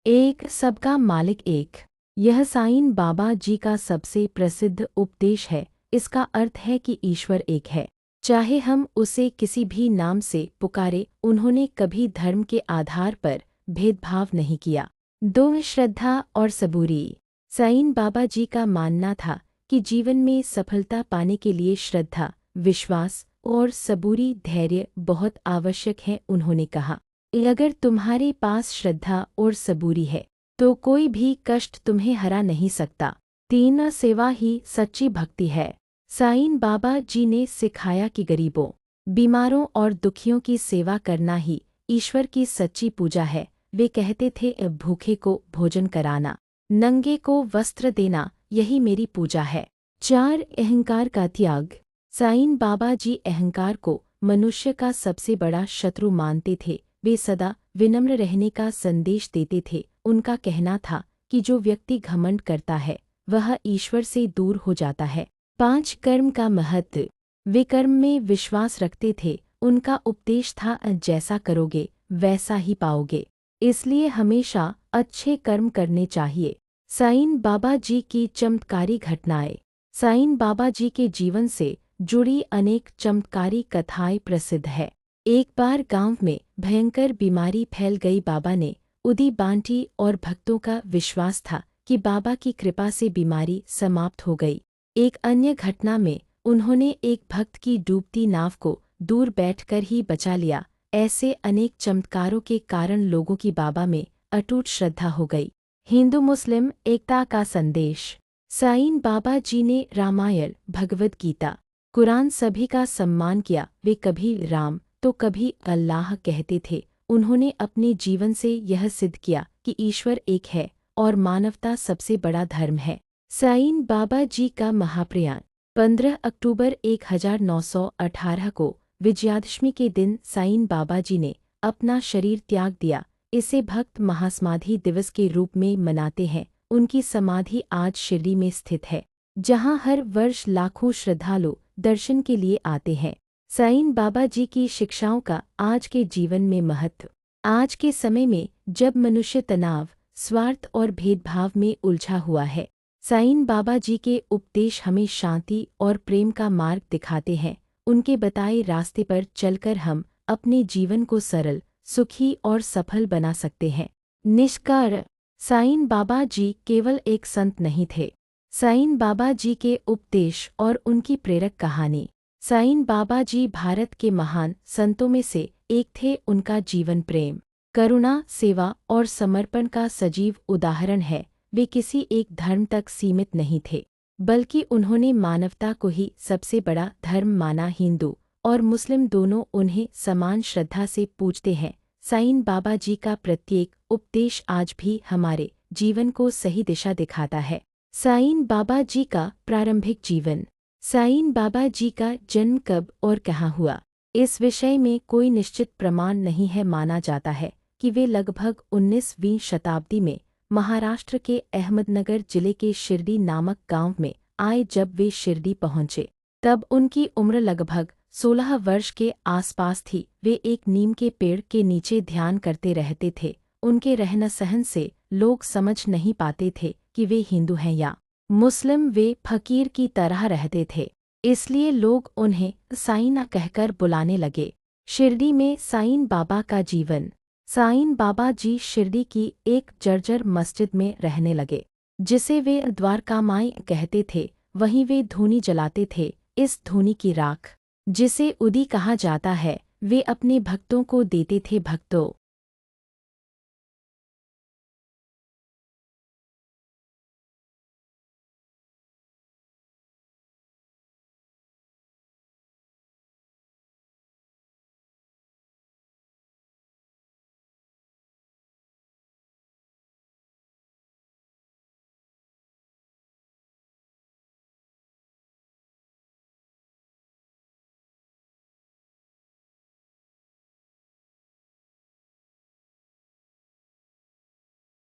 एक सबका मालिक एक। यह साईं बाबा जी का सबसे प्रसिद्ध उपदेश है। इसका अर्थ है कि ईश्वर एक है, चाहे हम उसे किसी भी नाम से पुकारे। उन्होंने कभी धर्म के आधार पर भेदभाव नहीं किया। 2 श्रद्धा और सबूरी। साईं बाबा जी का मानना था कि जीवन में सफलता पाने के लिए श्रद्धा, विश्वास और सबूरी धैर्य बहुत आवश्यक है। उन्होंने कहा, अगर तुम्हारे पास श्रद्धा और सबूरी है तो कोई भी कष्ट तुम्हें हरा नहीं सकता। 3 सेवा ही सच्ची भक्ति है। साईं बाबा जी ने सिखाया कि गरीबों, बीमारों और दुखियों की सेवा करना ही ईश्वर की सच्ची पूजा है। वे कहते थे, भूखे को भोजन कराना, नंगे को वस्त्र देना, यही मेरी पूजा है। 4 अहंकार का त्याग। साईं बाबा जी अहंकार को मनुष्य का सबसे बड़ा शत्रु मानते थे। वे सदा विनम्र रहने का संदेश देते थे। उनका कहना था कि जो व्यक्ति घमंड करता है वह ईश्वर से दूर हो जाता है। 5 कर्म का महत्व। वे कर्म में विश्वास रखते थे। उनका उपदेश था, जैसा करोगे वैसा ही पाओगे, इसलिए हमेशा अच्छे कर्म करने चाहिए। साईं बाबा जी की चमत्कारी घटनाएं। साईं बाबा जी के जीवन से जुड़ी अनेक चमत्कारी कथाएं प्रसिद्ध है। एक बार गांव में भयंकर बीमारी फैल गई। बाबा ने उदी बांटी और भक्तों का विश्वास था कि बाबा की कृपा से बीमारी समाप्त हो गई। एक अन्य घटना में उन्होंने एक भक्त की डूबती नाव को दूर बैठकर ही बचा लिया। ऐसे अनेक चमत्कारों के कारण लोगों की बाबा में अटूट श्रद्धा हो गई। हिंदू मुस्लिम एकता का संदेश। साईं बाबा जी ने रामायण, भगवद गीता, कुरान सभी का सम्मान किया। वे कभी राम तो कभी अल्लाह कहते थे। उन्होंने अपने जीवन से यह सिद्ध किया कि ईश्वर एक है और मानवता सबसे बड़ा धर्म है। साईं बाबा जी का महाप्रयाण। 15 अक्टूबर 1918 को विजयादशमी के दिन साईं बाबा जी ने अपना शरीर त्याग दिया। इसे भक्त महासमाधि दिवस के रूप में मनाते हैं। उनकी समाधि आज शिरडी में स्थित है, जहां हर वर्ष लाखों श्रद्धालु दर्शन के लिए आते हैं। साईं बाबा जी की शिक्षाओं का आज के जीवन में महत्व। आज के समय में जब मनुष्य तनाव, स्वार्थ और भेदभाव में उलझा हुआ है, साईं बाबा जी के उपदेश हमें शांति और प्रेम का मार्ग दिखाते हैं। उनके बताए रास्ते पर चलकर हम अपने जीवन को सरल, सुखी और सफल बना सकते हैं। निष्कर्ष। साईं बाबा जी केवल एक संत नहीं थे। साईं बाबा जी के उपदेश और उनकी प्रेरक कहानी। साईं बाबा जी भारत के महान संतों में से एक थे। उनका जीवन प्रेम, करुणा, सेवा और समर्पण का सजीव उदाहरण है। वे किसी एक धर्म तक सीमित नहीं थे, बल्कि उन्होंने मानवता को ही सबसे बड़ा धर्म माना। हिंदू और मुस्लिम दोनों उन्हें समान श्रद्धा से पूजते हैं। साईं बाबा जी का प्रत्येक उपदेश आज भी हमारे जीवन को सही दिशा दिखाता है। साईं बाबा जी का प्रारंभिक जीवन। साईं बाबा जी का जन्म कब और कहाँ हुआ, इस विषय में कोई निश्चित प्रमाण नहीं है। माना जाता है कि वे लगभग 19वीं शताब्दी में महाराष्ट्र के अहमदनगर जिले के शिरडी नामक गांव में आए। जब वे शिरडी पहुंचे तब उनकी उम्र लगभग 16 वर्ष के आसपास थी। वे एक नीम के पेड़ के नीचे ध्यान करते रहते थे। उनके रहन सहन से लोग समझ नहीं पाते थे कि वे हिंदू हैं या मुस्लिम। वे फकीर की तरह रहते थे, इसलिए लोग उन्हें साईं कहकर बुलाने लगे। शिरडी में साईं बाबा का जीवन। साईं बाबा जी शिरडी की एक जर्जर मस्जिद में रहने लगे, जिसे वे द्वारकामाई कहते थे। वहीं वे धूनी जलाते थे। इस धूनी की राख, जिसे उदी कहा जाता है, वे अपने भक्तों को देते थे। भक्तों